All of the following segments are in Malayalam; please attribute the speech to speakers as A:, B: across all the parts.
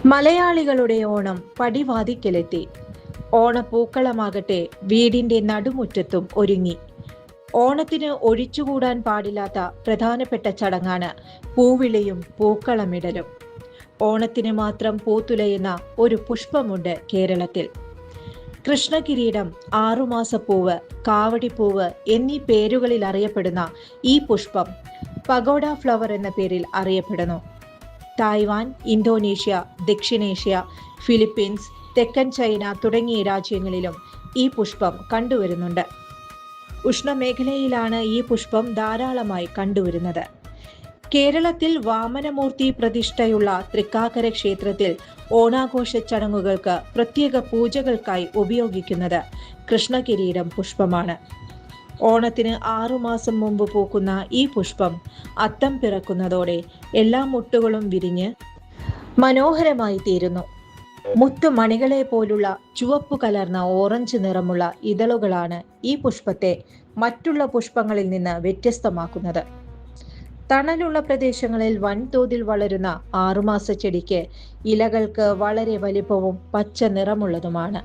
A: മലയാളികളുടെ ഓണം പടിവാതിക്കലെത്തി. ഓണപ്പൂക്കളമാകട്ടെ വീടിന്റെ നടുമുറ്റത്തും ഒരുങ്ങി. ഓണത്തിന് ഒഴിച്ചുകൂടാൻ പാടില്ലാത്ത പ്രധാനപ്പെട്ട ചടങ്ങാണ് പൂവിളിയും പൂക്കളമിടലും. ഓണത്തിന് മാത്രം പൂത്തുലയുന്ന ഒരു പുഷ്പമുണ്ട് കേരളത്തിൽ. കൃഷ്ണകിരീടം, ആറുമാസപ്പൂവ്, കാവടിപ്പൂവ് എന്നീ പേരുകളിൽ അറിയപ്പെടുന്ന ഈ പുഷ്പം പഗോഡ ഫ്ലവർ എന്ന പേരിൽ അറിയപ്പെടുന്നു. തായ്വാൻ, ഇന്തോനേഷ്യ, ദക്ഷിണേഷ്യ, ഫിലിപ്പീൻസ്, തെക്കൻ ചൈന തുടങ്ങിയ രാജ്യങ്ങളിലും ഈ പുഷ്പം കണ്ടുവരുന്നുണ്ട്. ഉഷ്ണമേഖലയിലാണ് ഈ പുഷ്പം ധാരാളമായി കണ്ടുവരുന്നത്. കേരളത്തിൽ വാമനമൂർത്തി പ്രതിഷ്ഠയുള്ള തൃക്കാക്കര ക്ഷേത്രത്തിൽ ഓണാഘോഷ ചടങ്ങുകൾക്ക് പ്രത്യേക പൂജകൾക്കായി ഉപയോഗിക്കുന്നത് കൃഷ്ണകിരീടം പുഷ്പമാണ്. ഓണത്തിന് 6 മാസം മുമ്പ് പൂക്കുന്ന ഈ പുഷ്പം അത്തം പിറക്കുന്നതോടെ എല്ലാ മുട്ടുകളും വിരിഞ്ഞ് മനോഹരമായി തീരുന്നു. മുത്തുമണികളെ പോലുള്ള ചുവപ്പു കലർന്ന ഓറഞ്ച് നിറമുള്ള ഇതളുകളാണ് ഈ പുഷ്പത്തെ മറ്റുള്ള പുഷ്പങ്ങളിൽ നിന്ന് വ്യത്യസ്തമാക്കുന്നത്. തണലുള്ള പ്രദേശങ്ങളിൽ വൻതോതിൽ വളരുന്ന 6 മാസ ചെടിക്ക് ഇലകൾക്ക് വളരെ വലിപ്പവും പച്ച നിറമുള്ളതുമാണ്.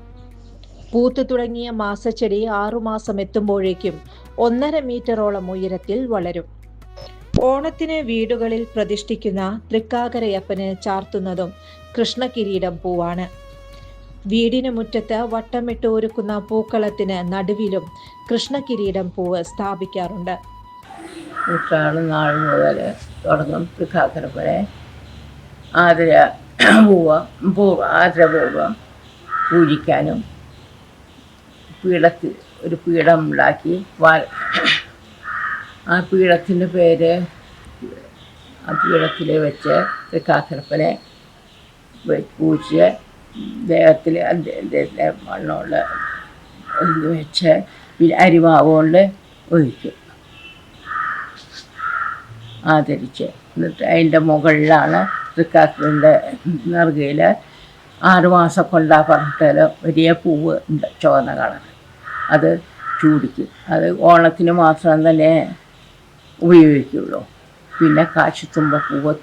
A: പൂത്തു തുടങ്ങിയ മാസച്ചെടി 6 മാസം എത്തുമ്പോഴേക്കും 1.5 മീറ്ററോളം ഉയരത്തിൽ വളരും. ഓണത്തിന് വീടുകളിൽ പ്രതിഷ്ഠിക്കുന്ന തൃക്കാക്കരയപ്പന് ചാർത്തുന്നതും കൃഷ്ണകിരീടം പൂവാണ്. വീടിന് മുറ്റത്ത് വട്ടമിട്ട് ഒരുക്കുന്ന പൂക്കളത്തിന് നടുവിലും കൃഷ്ണകിരീടം പൂവ് സ്ഥാപിക്കാറുണ്ട്.
B: നാൾ മുതൽ തുടങ്ങും തൃക്കാക്കരപ്പനെ ആദരപൂർവ്വം പൂജിക്കാനും പീഠത്തിൽ ഒരു പീഠം ഉണ്ടാക്കി ആ പീഠത്തിൻ്റെ പേര് ആ പീഠത്തിൽ വെച്ച് തൃക്കാക്കരപ്പനെ പൂജിച്ച് ദേഹത്തിൽ മണ്ണുള്ള ഇത് വെച്ച് അരിമാവ് കൊണ്ട് ഒഴിക്കും, ആദരിച്ച്. എന്നിട്ട് അതിൻ്റെ മുകളിലാണ് തൃക്കാക്കരൻ്റെ നെറുകയിൽ 6 മാസം കൊണ്ടാ പറഞ്ഞിട്ട് വലിയ പൂവ് ഉണ്ട്, ചുവന്ന കളർ. അത് ചൂടിക്കും. അത് ഓണത്തിന് മാത്രം തന്നെ ഉപയോഗിക്കുള്ളൂ. പിന്നെ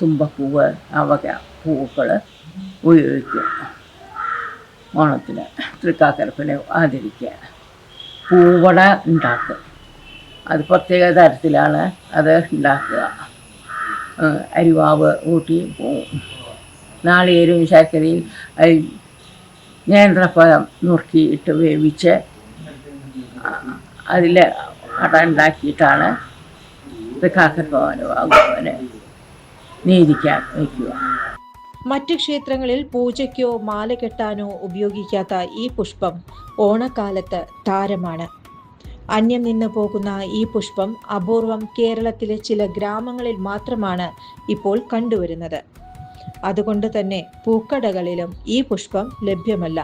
B: തുമ്പപ്പൂവ് ആ വക പൂക്കൾ ഉപയോഗിക്കും ഓണത്തിന് തൃക്കാക്കരപ്പനെ ആദരിക്കുക. പൂവട ഉണ്ടാക്കും. അത് പ്രത്യേക തരത്തിലാണ് അത് ഉണ്ടാക്കുക. അരിവാവ് കൂട്ടി നാളികേരവും ശർക്കരയും നേന്ത്രപ്പഴം നുറുക്കിയിട്ട് വേവിച്ച് അതിൽ അട ഉണ്ടാക്കിയിട്ടാണ് തൃക്കാക്കരപ്പനെ നീതിക്കാൻ വയ്ക്കുക.
A: മറ്റു ക്ഷേത്രങ്ങളിൽ പൂജയ്ക്കോ മാല കെട്ടാനോ ഉപയോഗിക്കാത്ത ഈ പുഷ്പം ഓണക്കാലത്ത് താരമാണ്. അന്യം നിന്ന് പോകുന്ന ഈ പുഷ്പം അപൂർവം കേരളത്തിലെ ചില ഗ്രാമങ്ങളിൽ മാത്രമാണ് ഇപ്പോൾ കണ്ടുവരുന്നത്. അതുകൊണ്ട് തന്നെ പൂക്കടകളിലും ഈ പുഷ്പം ലഭ്യമല്ല.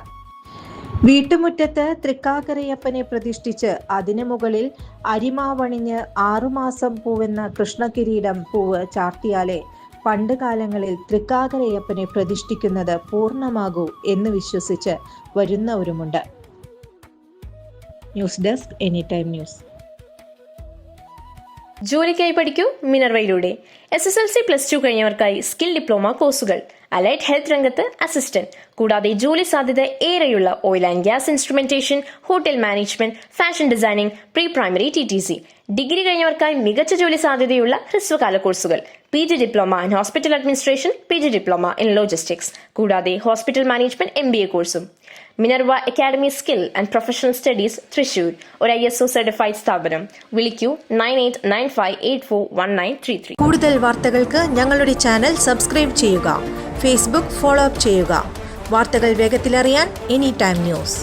A: വീട്ടുമുറ്റത്ത് തൃക്കാക്കരയപ്പനെ പ്രതിഷ്ഠിച്ച് അതിനു മുകളിൽ അരിമാവണിഞ്ഞ് 6 മാസം പൂവെന്ന കൃഷ്ണകിരീടം പൂവ് ചാർത്തിയാലേ പണ്ട് കാലങ്ങളിൽ തൃക്കാക്കരയപ്പനെ പ്രതിഷ്ഠിക്കുന്നത് പൂർണ്ണമാകൂ എന്ന് വിശ്വസിച്ച് വരുന്നവരുമുണ്ട്. News desk, any time news.
C: ജോലിക്കായി പഠിക്കൂ മിനർവയിലൂടെ. SSLC+2 കഴിഞ്ഞവർക്കായി സ്കിൽ ഡിപ്ലോമ കോഴ്സുകൾ, അലൈഡ് ഹെൽത്ത് രംഗത്ത് അസിസ്റ്റന്റ്, കൂടാതെ ജോലി സാധ്യത ഏറെയുള്ള oil and gas instrumentation, hotel management, fashion designing, pre primary TTC. Degree കഴിഞ്ഞവർക്കായി മികച്ച ജോലി സാധ്യതയുള്ള ഹ്രസ്വകാല കോഴ്സുകൾ, PG diploma in hospital administration, PG diploma in logistics, കൂടാതെ ഹോസ്പിറ്റൽ മാനേജ്മെന്റ് MBA കോഴ്സും. Minerva academy skill and professional studies, Thrissur, ഒരു ISO സർട്ടിഫൈഡ് സ്ഥാപനം. വിളിക്കൂ 9895841933.
A: കൂടുതൽ വാർത്തകൾക്ക് ഞങ്ങളുടെ ചാനൽ സബ്സ്ക്രൈബ് ചെയ്യുക. ഫേസ്ബുക്ക് ഫോളോ അപ്പ് ചെയ്യുക. വാർത്തകൾ വേഗത്തിലറിയാൻ എനി ടൈം ന്യൂസ്.